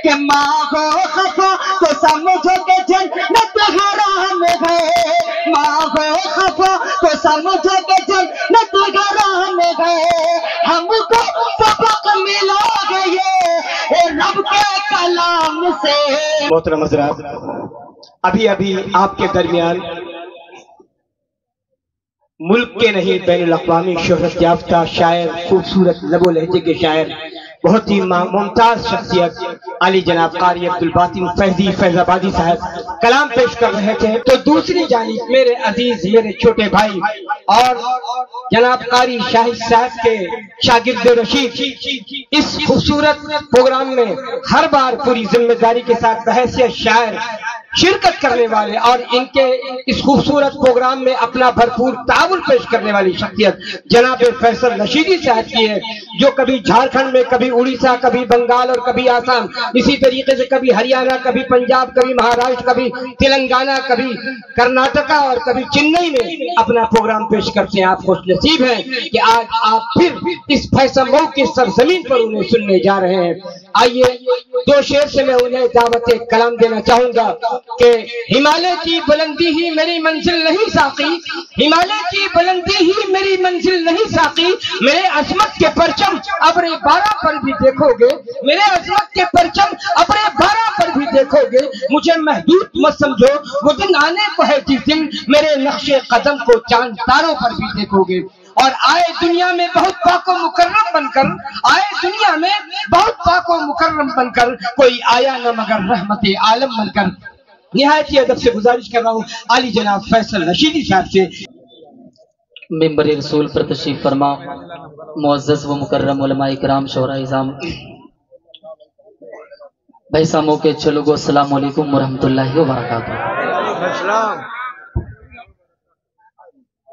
कि माँ हो खफा तो समझो कि जन्नत हराम है, माँ हो खफा तो समझो कि जन्नत हराम है। हमको सबक मिला गए रब के कलाम से। मोहतरम हज़रात, अभी अभी आपके दरमियान मुल्क के नहीं बैनुल अक़वामी शोहरत याफ्ता शायर, खूबसूरत लबो लहजे के शायर, बहुत ही मुमताज शख्सियत अली जनाब कारी अब्दुल बातिन फैजी फैजाबादी साहब कलाम पेश कर रहे थे। तो दूसरी जानिब मेरे अजीज, मेरे छोटे भाई और जनाब कारी शाहिद साहब के शागिर्द रशीद इस खूबसूरत प्रोग्राम में हर बार पूरी जिम्मेदारी के साथ बहैसियत शायर शिरकत करने वाले और इनके इस खूबसूरत प्रोग्राम में अपना भरपूर ताउन पेश करने वाली शख्सियत जनाब फैसल रशीदी साहब की है, जो कभी झारखंड में, कभी उड़ीसा, कभी बंगाल और कभी आसाम, इसी तरीके से कभी हरियाणा, कभी पंजाब, कभी महाराष्ट्र, कभी तेलंगाना, कभी कर्नाटका और कभी चेन्नई में अपना प्रोग्राम पेश करते हैं। आप खुशनसीब हैं कि आज आप फिर इस फैसल मऊ की सरजमीन पर उन्हें सुनने जा रहे हैं। आइए दो शेर से मैं उन्हें दावत कलाम देना चाहूंगा कि हिमालय की बुलंदी ही मेरी मंजिल नहीं साकी, हिमालय की बुलंदी ही मेरी मंजिल नहीं साकी, मेरे अजमत के परचम अब्रे 12 पर भी देखोगे, मेरे अजमत के परचम अब्रे 12 पर भी देखोगे, मुझे महदूद मत समझो, वो दिन आने को है जिस दिन मेरे नक्शे कदम को चांद तारों पर भी देखोगे। और आए दुनिया में बहुत पाको मुकर्रम बनकर, आए दुनिया में बहुत पाको मुकर्रम बनकर, कोई आया न मगर रहमते आलम बनकर। निहायत ही अदब से गुजारिश कर रहा हूँ आली जनाब फैसल रशीदी साहब से। मिंबर रसूल पर तशरीफ फरमा मुअज़्ज़ज़ व मुकर्रम उलमा इकराम शोहरा इज़ाम भाई सामो के अच्छे लोगों, अस्सलाम वालेकुम व रहमतुल्लाहि व बरकातुहू।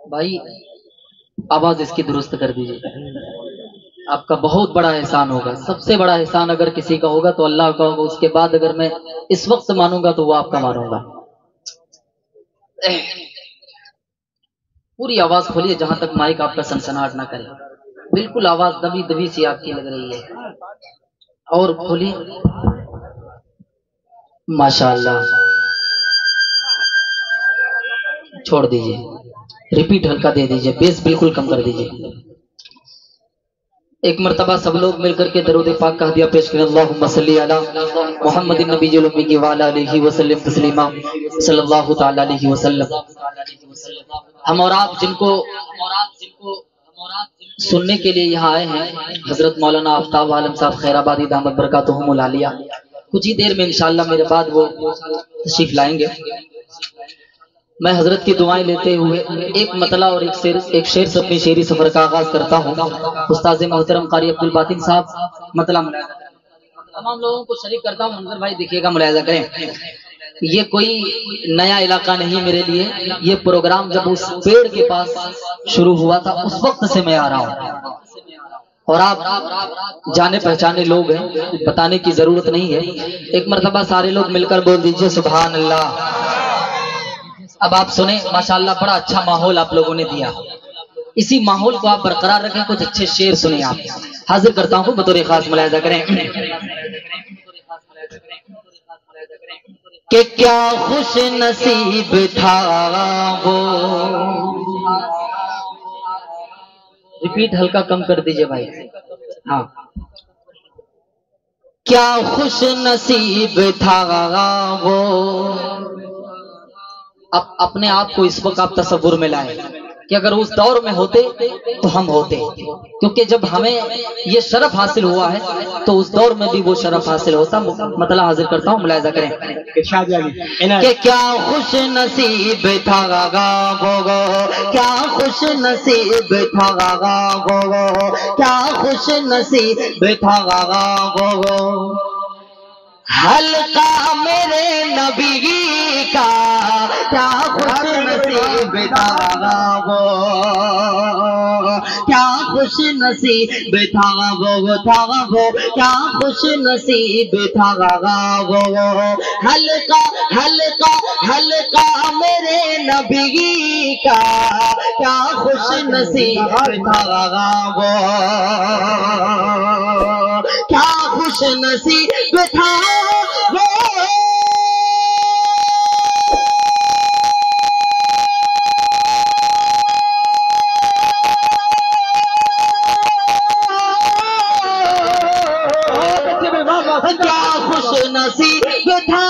भाई आवाज इसकी दुरुस्त कर दीजिए, आपका बहुत बड़ा एहसान होगा। सबसे बड़ा एहसान अगर किसी का होगा तो अल्लाह का होगा, उसके बाद अगर मैं इस वक्त मानूंगा तो वो आपका मानूंगा। पूरी आवाज खोलिए जहां तक माइक आपका सनसनाहट ना करे, बिल्कुल आवाज दबी दबी सी आपकी लग रही है। और खोलिए, माशाअल्लाह। छोड़ दीजिए, रिपीट हल्का दे दीजिए, बेस बिल्कुल कम कर दीजिए। एक मर्तबा सब लोग मिलकर के दरूद पाक का हदिया पेश करें। अल्लाहुम्मा सल्ली अला मुहम्मदिन नबील उम्मी व अला आलिहि वसल्लम तस्लीमा सल्लल्लाहु तआला अलैहि वसल्लम। हम और आप जिनको सुनने के लिए यहाँ आए हैं, हजरत मौलाना आफ्ताब आलम साहब खैराबादी दामद बरकातुहुमुल आलिया, कुछ ही देर में इंशाअल्लाह मेरे बाद वो तशरीफ लाएंगे। मैं हजरत की दुआएं लेते हुए एक मतला और एक शेर से अपनी शेरी सफर का आगाज करता हूँ। उस्ताद मोहतरम कारी अब्दुल बातिन साहब मतला मुलायजा करें। तमाम लोगों को शरीक करता हूँ, मंजर भाई देखिएगा, मुलायजा करें। ये कोई नया इलाका नहीं मेरे लिए, ये प्रोग्राम जब उस पेड़ के पास शुरू हुआ था उस वक्त से मैं आ रहा हूँ, और आप जाने पहचाने लोग हैं, बताने की जरूरत नहीं है। एक मरतबा सारे लोग मिलकर बोल दीजिए सुभान अल्लाह। अब आप सुने, माशाअल्लाह बड़ा अच्छा माहौल आप लोगों ने दिया, इसी माहौल को आप बरकरार रखें। कुछ अच्छे शेर सुने आप। हाजिर करता हूँ, बतौर खास मुलायजा करें कि क्या खुश नसीब था वो। रिपीट हल्का कम कर दीजिए भाई। हाँ, क्या खुश नसीब था वो। अब अपने आप को इस वक्त आप तसव्वुर में लाएं कि अगर उस दौर में होते तो हम होते, क्योंकि जब हमें ये शरफ हासिल हुआ है तो उस दौर में भी वो शरफ हासिल होता। मतलब हाजिर करता हूँ, मुलायजा करें कि क्या खुश नसीब था वो, क्या खुश नसीब था वो, क्या खुश नसीब था वो, हल्का मेरे नबी का क्या खुश नसीब था वो, क्या खुश नसीब था वो, क्या खुश नसीब था वो, हल्का हल्का हल्का मेरे नबी का क्या खुश नसीब था वो, क्या खुश नसीब था क्या खुश नसीब था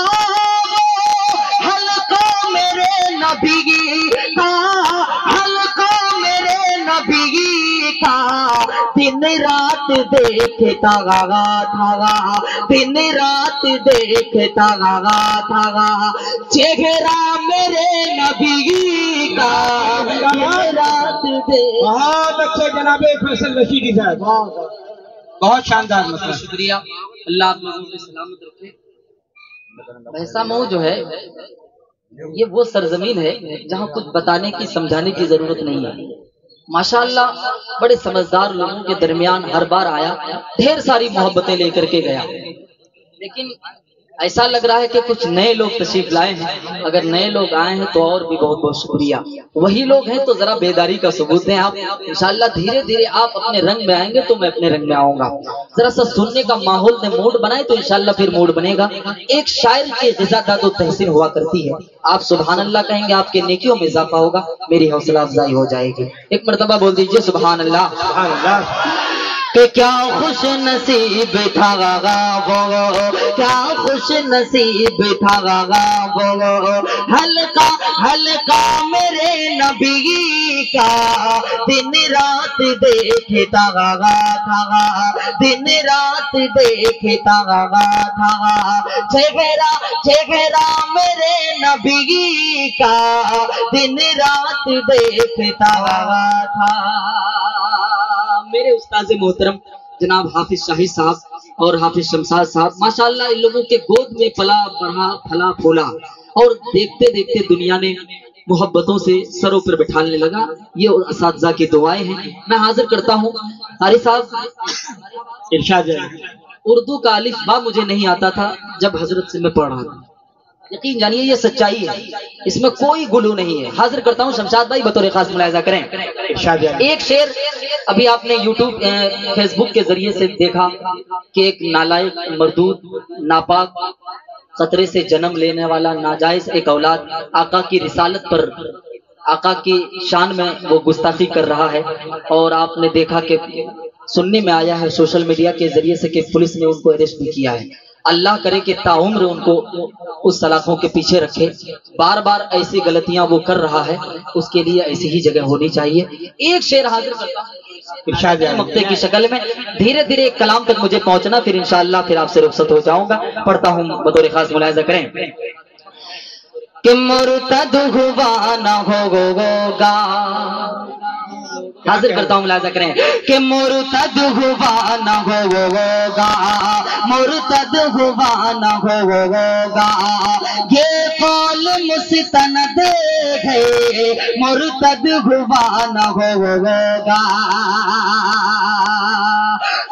हल्का मेरे नबी का, हल्का मेरे नबी का, दिन रात देखता था, दिन रात देखता था, चेहरा मेरे नबी का, दिन रात देख। बहुत अच्छे जनाबे फैसल रशीदी साहब, बहुत शानदार मतलब। शुक्रिया, अल्लाह आप लोगों को सलामत रखे। भैंसा मऊ जो है ये वो सरजमीन है जहाँ कुछ बताने की समझाने की जरूरत नहीं है। माशाअल्लाह बड़े समझदार लोगों के दरमियान हर बार आया, ढेर सारी मोहब्बतें लेकर के गया, लेकिन ऐसा लग रहा है कि कुछ नए लोग तशरीफ लाए हैं। अगर नए लोग आए हैं तो और भी बहुत बहुत शुक्रिया। वही लोग हैं तो जरा बेदारी का सबूत दें आप। इंशाअल्लाह धीरे धीरे आप अपने रंग में आएंगे तो मैं अपने रंग में आऊंगा। जरा सा सुनने का माहौल में मूड बनाए तो इंशाअल्लाह फिर मूड बनेगा। एक शायर की ग़िज़ा दादो तहसीन हुआ करती है, आप सुभान अल्लाह कहेंगे आपके नेकियों में इजाफा होगा, मेरी हौसला अफजाई हो जाएगी। एक मरतबा बोल दीजिए सुभान अल्लाह। कि क्या खुश नसीब था वो, क्या खुश नसीब था वो, हल्का हल्का मेरे नबी का, दिन रात देखता था, दिन रात देखता था, चेहरा चेहरा मेरे नबी का, दिन रात देखता था। मेरे उस्ताद मोहतरम जनाब हाफिज शाही साहब और हाफिज शमशाद साहब, माशाअल्लाह इन लोगों के गोद में पला बढ़ा फला फूला और देखते देखते दुनिया ने मोहब्बतों से सरों पर बिठाने लगा। ये असातिज़ा की दुआएं हैं। मैं हाजिर करता हूँ हारी साहब। इरशाद। उर्दू का अलिफ बा मुझे नहीं आता था जब हजरत से मैं पढ़ रहा था। यकीन जानिए ये सच्चाई है, इसमें कोई गुलू नहीं है। हाजिर करता हूँ शमशाद भाई बतौर खास मुलाहिजा करें। एक शेर अभी आपने यूट्यूब फेसबुक के जरिए से देखा कि एक नालायक मरदूद नापाक खतरे से जन्म लेने वाला नाजायज एक औलाद आका की रिसालत पर, आका की शान में वो गुस्ताखी कर रहा है। और आपने देखा कि सुनने में आया है सोशल मीडिया के जरिए से कि पुलिस ने उनको अरेस्ट भी किया है। अल्लाह करे कि ताउम्र उनको उस सलाखों के पीछे रखे। बार बार ऐसी गलतियां वो कर रहा है, उसके लिए ऐसी ही जगह होनी चाहिए। एक शेर हाजिर करता हूं मक्ते की शक्ल में, धीरे धीरे एक कलाम तक मुझे पहुंचना, फिर इंशाअल्लाह फिर आपसे रुखसत हो जाऊंगा। पढ़ता हूं बतौर खास मुलाहिजा करें कि मुर्तद हुआ न होगा। हाजिर करता हूँ मुलाहिजा करें कि मुर्तद हुआ न होगा, मुर्तद हुआ न होगा, ये कौल मुस्तनद है, मुर्तद हुआ न होगा,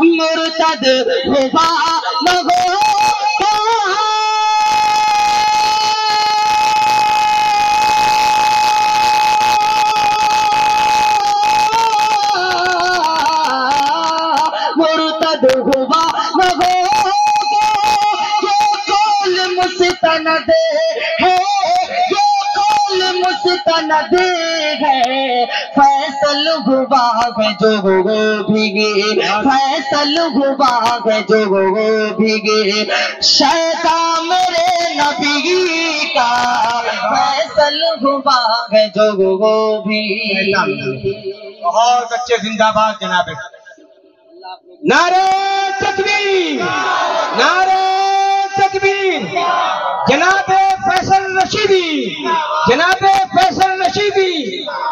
मुर्तद हुआ न होगा। मुस्तनद है, जो कौल मुस्तनद है, फैसल हुआ है जो भीगे, फैसल हुआ है जो भीगे, शैतान मेरे नबी का, फैसल हुआ है जो भीगे। बहुत अच्छे, जिंदाबाद जनाब। नारे तकबीर, नारे तकबीर। जनाबे फैसल रशीदी, जनाबे फैसल रशीदी,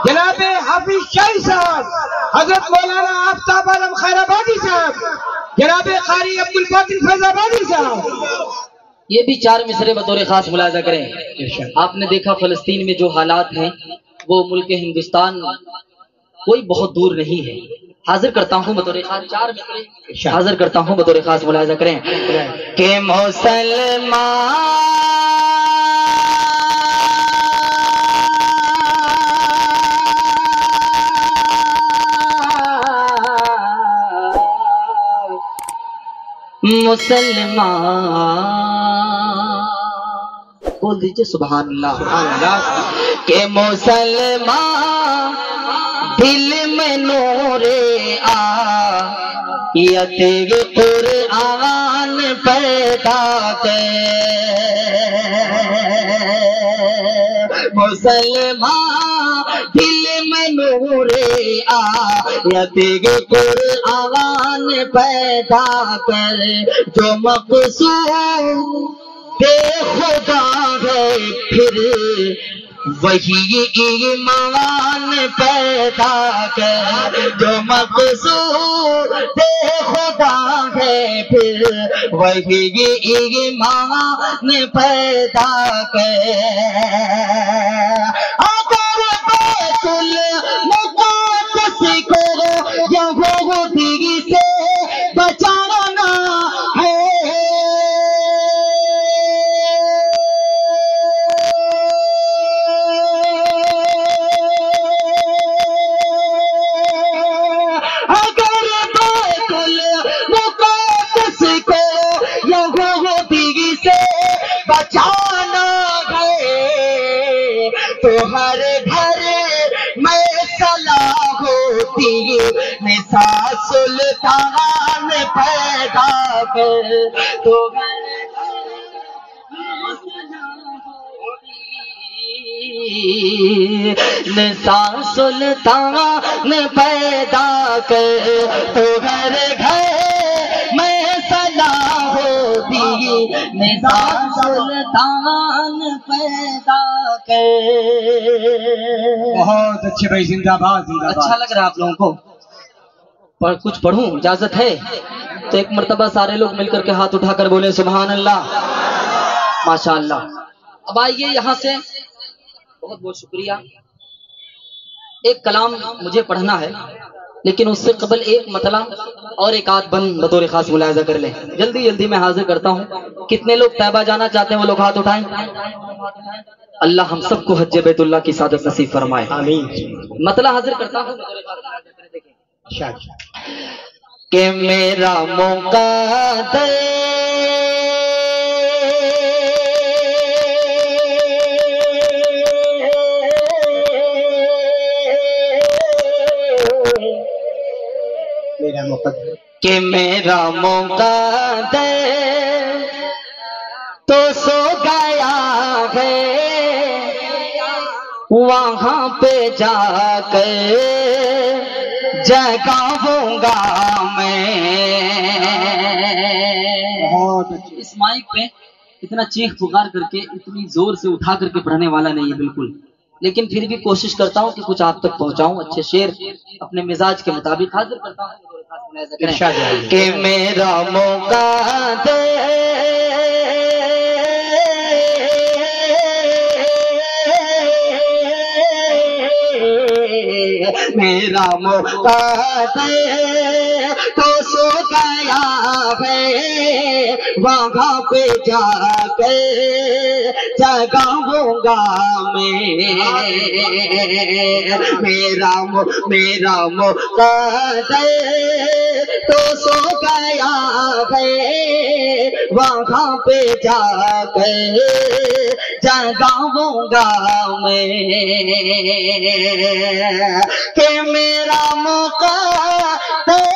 जनाबे हाफिज शाही साहब, हजरत मौलाना आफ्ताब आलम खैराबादी साहब, जनाबे कारी अब्दुल बातिन फैजाबादी साहब। ये भी चार मिसरे बतौर खास मुलाहिजा करें। आपने देखा फलस्तीन में जो हालात हैं वो मुल्क हिंदुस्तान कोई बहुत दूर नहीं है। हाजिर करता हूँ बतौर खास चार मिसरे, हाजिर करता हूँ बतौर खास मुलाहिजा करें कि मुसलमान बोल दीजिए सुभान अल्लाह, सुभान अल्लाह। के मुसलमान दिल में नूरे आयत कुरान पैदा कर मुसलमान दिल में नूरे आयत कुरान पैदा कर जो मकसूद बेखुदा है फिर वही ईमान पैदा कर जो मकसूद बेखुदा है फिर वही ईमान पैदा कर अगर बैतुल मुक़द्दस को यहूदी से बचाना है बचाना है तो हर घर में सलाह होती निसा सुल्तान पैदा कर तो निसा सुल्तान पैदा कर तो हर घर में सलाह होती निज़ाम सुल्तान पैदा कर। बहुत अच्छे भाई, जिंदाबाद जिंदाबाद। अच्छा लग रहा है आप लोगों को? पर कुछ पढ़ूं, इजाजत है? तो एक मर्तबा सारे लोग मिलकर के हाथ उठाकर बोले सुभान अल्लाह, माशाअल्लाह। अब आइए यहाँ से, बहुत बहुत शुक्रिया। एक कलाम मुझे पढ़ना है, लेकिन उससे कबल एक मतला और एक आध बंद बतौर खास मुलाहिजा कर ले। जल्दी जल्दी मैं हाजिर करता हूँ। कितने लोग तैबा जाना चाहते हैं वो लोग हाथ उठाएं। अल्लाह हम सबको हज्ज बैतुल्लाह की सादत नसीब फरमाए, आमीन। मतला हाजिर करता हूँ कि मेरा मुक़द्दर कि मेरा मुक़द्दर तो सो गया है, वहाँ पे जाकर जगाऊंगा मैं। इस माइक पे इतना चीख पुकार करके, इतनी जोर से उठा करके पढ़ने वाला नहीं है बिल्कुल, लेकिन फिर भी कोशिश करता हूँ कि कुछ आप तक पहुँचाऊँ। अच्छे शेर अपने मिजाज के मुताबिक हाजिर करता हूँ कि मेरा मुक़द्दर मेरा मुक़द्दर तो सो गया है, वहाँ पे जाकर जगाऊंगा मैं। मेरा मुक़द्दर तो सो गया है, वहाँ पे जाकर जगाऊंगा मैं कि मेरा मुक़द्दर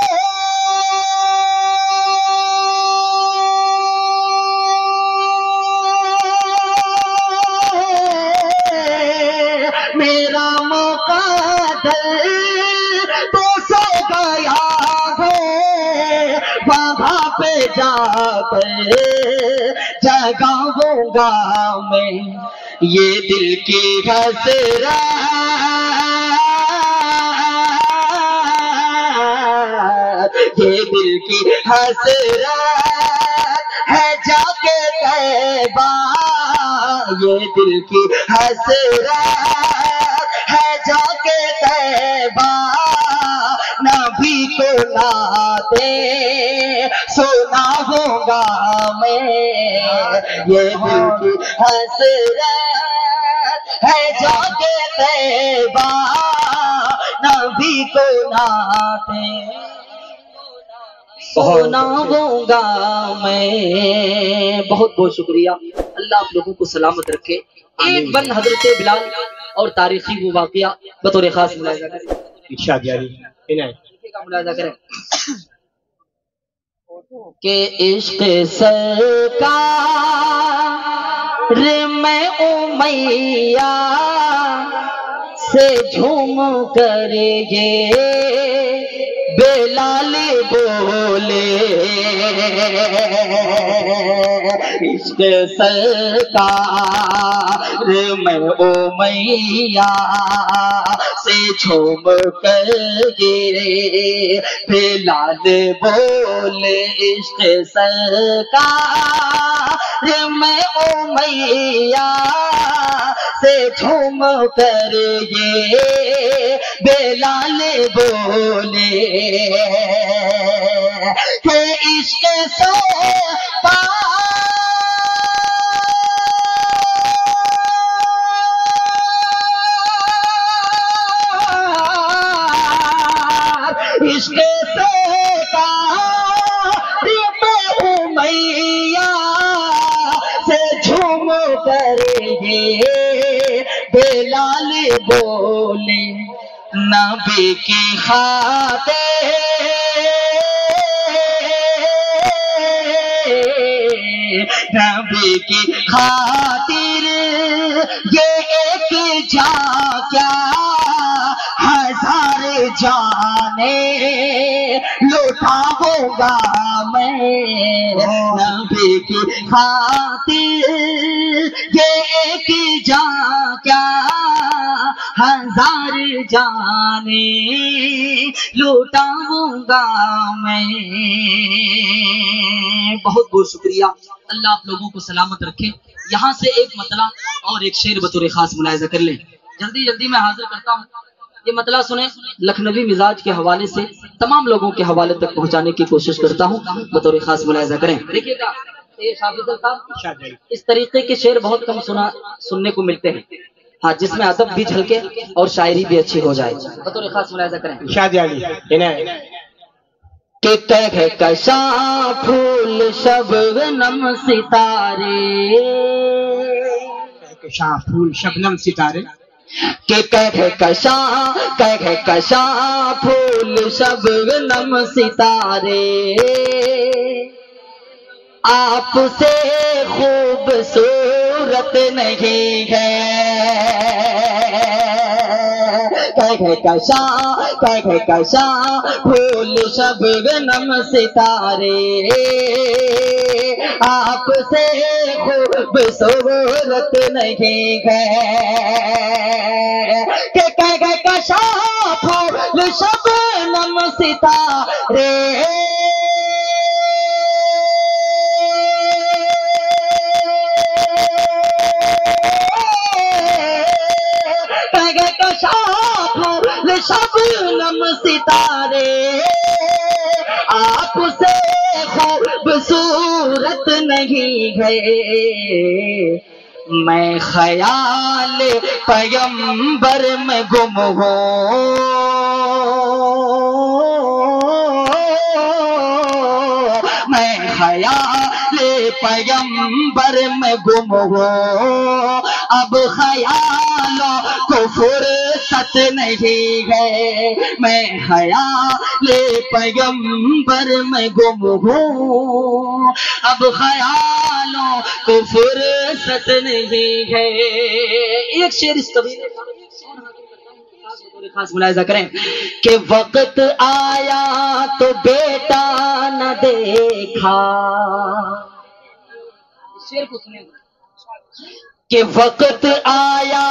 मेरा मुक़द्दर तो सो गया है, वहाँ पे जाकर जगाऊंगा मैं। ये दिल की हसरत, ये दिल की हसरत है जाके तैबा, ये दिल की हसरत है जाके तैबा। नबी को नाते सुना होगा मैं, ये दिल की हसरत है जाके तैबा। नबी को नाते सुनाऊंगा मैं। बहुत बहुत शुक्रिया। अल्लाह आप लोगों को सलामत रखे। एक बंद हजरत बिलाल और तारीखी वो वाक़या बतौर खास मुलाहिजा करें। इरशाद जारी, इनायत मुलाहिजा करें। के इश्क सरकार मैं उमैया से झूम कर ये बेलाल बोले, इश्क सरकार मैं उमैया से झूम कर ये बेलाल बोले, इश्क सरकार मैं उमैया से झूम कर ये बेलाल बोले, के इश्क सरकार, इश्क सरकार मैं उमैया से झूम कर ये बेलाल बोले, नबी की खातिर नबी की खातिर ये एक जा क्या हजार जाने लुटाऊंगा मैं, नबी की खातिर ये एक जा क्या हजार जाने लुटाऊंगा मैं। बहुत बहुत शुक्रिया, अल्लाह आप लोगों को सलामत रखे। यहाँ से एक मतला और एक शेर बतौर खास मुलाहिजा कर लें। जल्दी जल्दी मैं हाजिर करता हूँ। ये मतला सुने, लखनवी मिजाज के हवाले से तमाम लोगों के हवाले तक पहुँचाने की कोशिश करता हूँ, बतौर खास मुलाहिजा करें। देखिएगा, इस तरीके के शेर बहुत कम सुनने को मिलते हैं, हाँ, जिसमें अदब भी झलके और शायरी भी अच्छी हो जाए। बतौर खास मुलाहिजा करें। के कह कशा फूल शबनम सितारे, कशा फूल शबनम सितारे, के कह कशा फूल शबनम सितारे, आपसे खूबसूरत नहीं है, कह कशा फूल शबनम सितारे, आपसे खूबसूरत नहीं है, के कह कशा फूल शबनम सितारे, शबनम सितारे, आपसे खूबसूरत नहीं है, मैं ख्याल पैगंबर में गुम हूँ, मैं ख्याल पैगंबर में गुम हूँ, अब ख्यालों को फुर्सत नहीं है, मैं ख्याल पैगंबर में गुम हूँ, अब ख्यालों को फुर्सत नहीं है। एक शेर इस कबीले खास मुलाहिजा करें कि वक्त आया तो बेटा न देखा, शेर को सुने, कि वक्त आया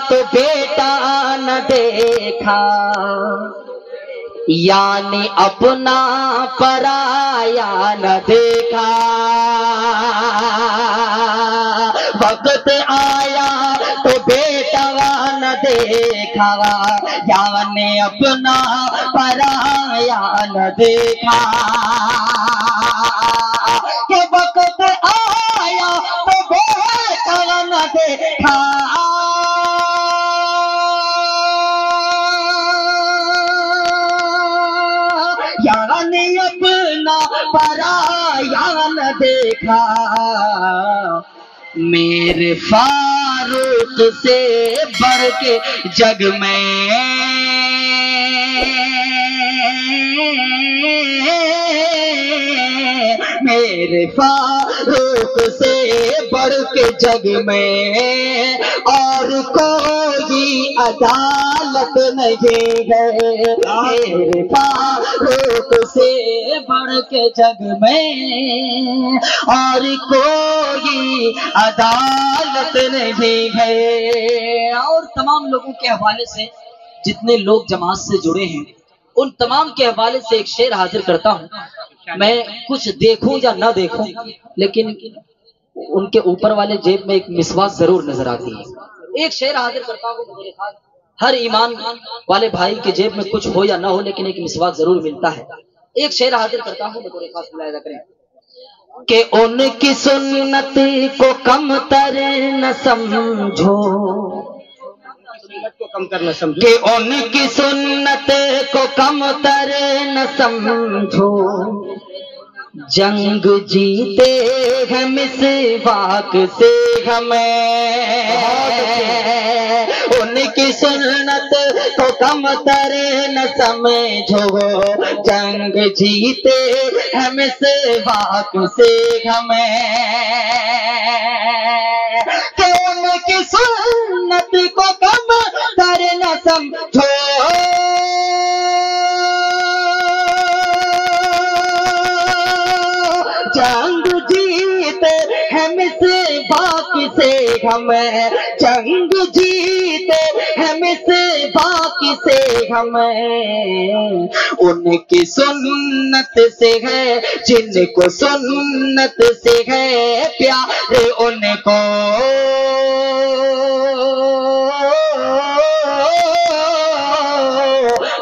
तो बेटा न देखा, यानी अपना पराया न देखा, वक्त आया तो बेटा न देखा, यानी अपना पराया न देखा, कि वक्त आया तो बेटा न देखा, यानी अपना पराया न देखा, मेरे फारूक से बढ़ के जग में मेरे फारूक से बढ़ के जग में और कोई अदालत नहीं है। मेरे फारूक से बढ़ के जग में और कोई अदालत नहीं है। और तमाम लोगों के हवाले से, जितने लोग जमात से जुड़े हैं, उन तमाम के हवाले से एक शेर हाजिर करता हूँ। मैं कुछ देखूं या ना देखूं, लेकिन उनके ऊपर वाले जेब में एक मिसवाक जरूर नजर आती है। एक शेर हाजिर करता हूँ, हर ईमान वाले भाई के जेब में कुछ हो या ना हो, लेकिन एक मिसवाक जरूर मिलता है। एक शेर हाजिर करता हूँ, बतौर खास मुलाहिजा करें कि उनकी सुन्नत को कम तर न समझो, को कम करना समझो, कि उनकी सुन्नत को कम तर न समझो, जंग जीते हैं मिसवाक से हमें। उनकी सुन्नत को कम तर न समझो, जंग जीते हैं मिसवाक से हमें। कि उनकी सुन्नत को कम तर न समझो, जंग जीते हम से बाकी से हमें, जंग जीते हम से बाकी से हमें। उनकी सुन्नत से है जिनको सुन्नत से है प्यार, उनको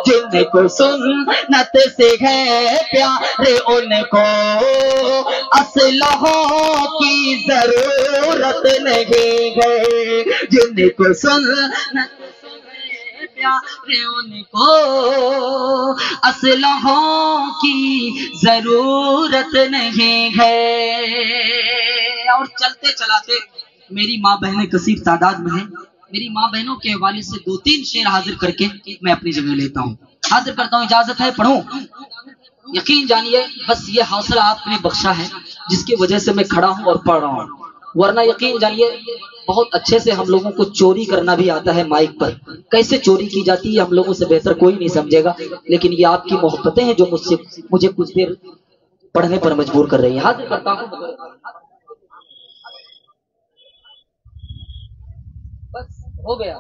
जिनको सुन्नत से है प्यार, उनको असलहों की जरूरत नहीं है। जिनको सुन्नत से है प्यार, उनको असलहों की जरूरत नहीं है। और चलते चलाते मेरी माँ बहनें कसीर तादाद में हैं। मेरी माँ बहनों के हवाले से 2-3 शेर हाजिर करके मैं अपनी जगह लेता हूँ, हाजिर करता हूँ। इजाजत है पढ़ूं? यकीन जानिए, बस ये हौसला आपने बख्शा है जिसकी वजह से मैं खड़ा हूँ और पढ़ रहा हूँ, वरना यकीन जानिए बहुत अच्छे से हम लोगों को चोरी करना भी आता है। माइक पर कैसे चोरी की जाती है हम लोगों से बेहतर कोई नहीं समझेगा, लेकिन ये आपकी मोहब्बतें हैं जो मुझे कुछ देर पढ़ने पर मजबूर कर रही है। हाजिर करता हूँ। बस हो गया,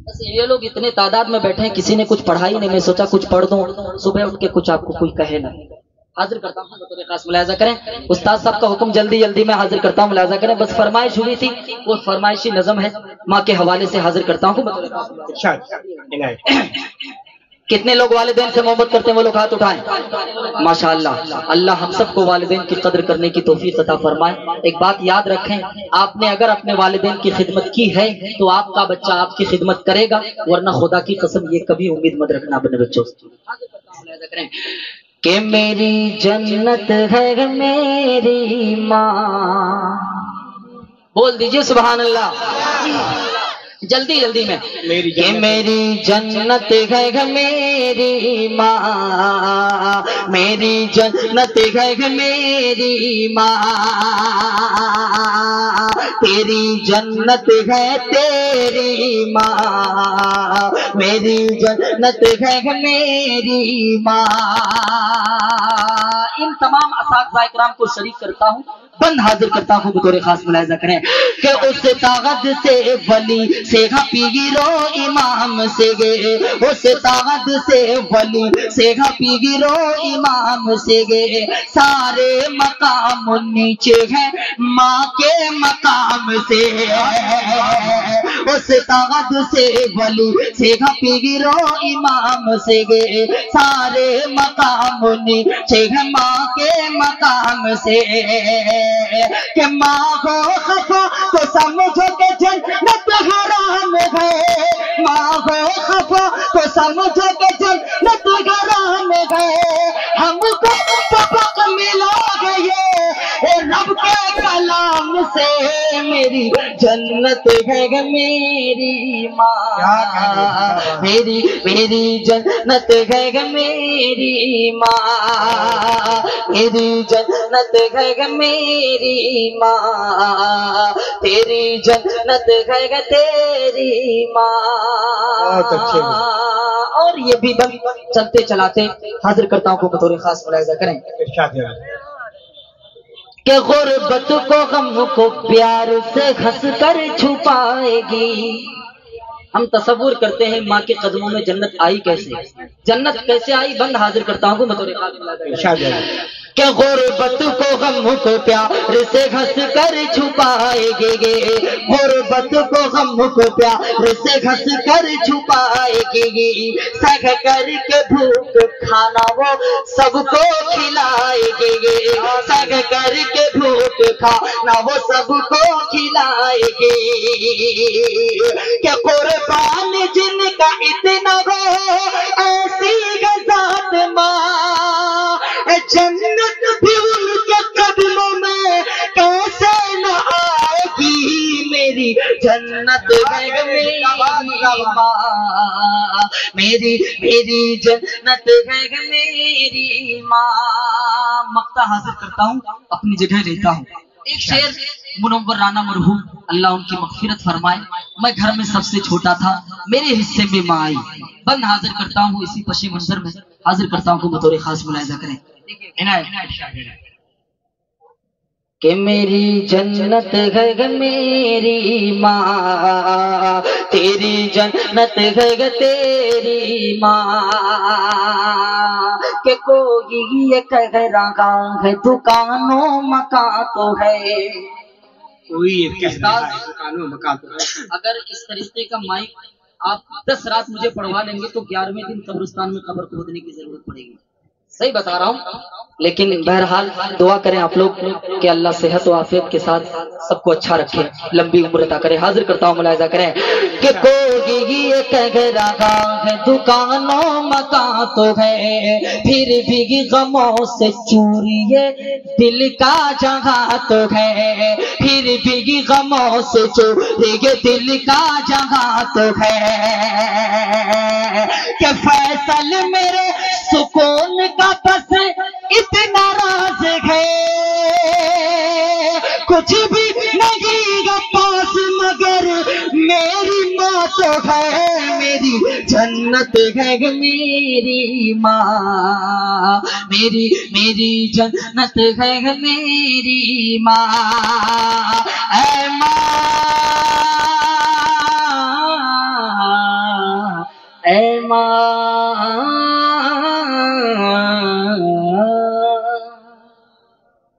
बस ये लोग इतने तादाद में बैठे हैं, किसी ने कुछ पढ़ा ही नहीं। मैं सोचा कुछ पढ़ दूं, सुबह उठ के कुछ आपको कोई कहे ना। हाजिर करता हूँ, बतौर खास मुलाहिजा करें। उस्ताद साहब का हुक्म जल्दी जल्दी में हाजिर करता हूँ, मुलाहिजा करें। बस फरमाइश हुई थी, वो फरमाइशी नज़म है, माँ के हवाले से हाजिर करता हूँ। कितने लोग वालिदैन से मोहब्बत करते हैं वो लोग हाथ उठाएं। माशाअल्लाह, अल्लाह हम सबको वालिदैन की कदर करने की तौफीक अता फरमाए। एक बात याद रखें, आपने अगर अपने वालिदैन की खिदमत की है तो आपका बच्चा आपकी खिदमत करेगा, वरना खुदा की कसम ये कभी उम्मीद मत रखना अपने बच्चों से। कि मेरी जन्नत है मेरी माँ, बोल दीजिए सुभान अल्लाह जल्दी जल्दी में। मेरी जन्नत है मेरी माँ, मेरी जन्नत है मेरी माँ, तेरी जन्नत है तेरी माँ, मेरी जन्नत है मेरी माँ। इन तमाम असातिज़ा इकराम को शरीक करता हूँ, बंद हाजिर करता हूँ, बतौर खास मुलाहिजा करें कि उस ताकत से वली से पीगिरो इमाम से गे, उस ताकत से वली से पीगिरो इमाम से गे, सारे मकाम नीचे हैं माँ के मकाम से। उस ताकत से वली से पीगिरो इमाम से गे, सारे मकाम नीचे हैं माँ के मकाम से। कि माँ को खफा तो समझो कि जन्नत हराम है, माँ को खफा तो समझो कि जन्नत हराम है। हमको सबक मिला गए रब के कलाम से मेरी जन्नत है ग मेरी माँ, मेरी मेरी जन्नत है ग मेरी माँ, मेरी जन्नत है ग मेरी माँ, तेरी जन्नत है ग तेरी माँ। बहुत अच्छे। और ये भी बन चलते चलाते हाजिर करताओं को बतौर खास मुलाहिजा करें कि गुर्बत को गम को प्यार से हंस कर छुपाएगी। हम तसव्वुर करते हैं माँ के कदमों में जन्नत आई कैसे, जन्नत कैसे आई, बंद हाजिर करता हूँ बतौर खास मुलाहिजा करें कि गुर्बत को गम को प्यार से हंस कर छुपाएगी, गुर्बत को गम को प्यार से हंस कर छुपाएगी, सह कर के भूख खाना वो सबको खिलाएगी, सह कर के भूख खाना वो सबको खिलाएगी। कि कुर्बान जिनका इतना हो ऐसी गजात माँ, जन्नत भी उनके कदमों में कैसे न आएगी। मेरी जन्नत है मेरी माँ, मेरी मेरी जन्नत है मेरी माँ। मक्ता हाजिर करता हूँ, अपनी जगह रहता हूँ। एक शेर मुनव्वर राना मरहूम अल्लाह उनकी मगफिरत फरमाए, मैं घर में सबसे छोटा था, मेरे हिस्से में माँ आई। बंद हाजिर करता हूँ इसी पशी मंजर में हाजिर करता हूँ को बतौर खास मुलाहिजा करें कि मेरी जन्नत है मेरी माँ, तेरी जन्नत है तेरी माँ। कि कोई ये कह रहा है दुकानों मकान तो है, कोई ये कह रहा है दुकानों मकान तो है। अगर इस तरीके का माइक आप 10 रात मुझे पढ़वा लेंगे तो 11वें दिन कब्रिस्तान में कब्र खोदने की जरूरत पड़ेगी। सही बता रहा हूँ, लेकिन बहरहाल दुआ करें आप लोग कि अल्लाह सेहत और आफियत के साथ सबको अच्छा रखे, लंबी उम्र अता करे। हाजिर करता हूँ मुलाहिजा करें कि कोई ये कह रहा है दुकानों मकान तो है, फिर भी गमों से चूरिए दिल का जगह तो है, फिर भी गमों से चूरिए दिल का जगह तो है। कि फैसल मेरे सुकून का बस इतना राज है, कुछ भी नहीं पास मगर मेरी माँ तो है। मेरी जन्नत है मेरी माँ, मेरी मेरी जन्नत है मेरी माँ। ऐ माँ, ऐ माँ,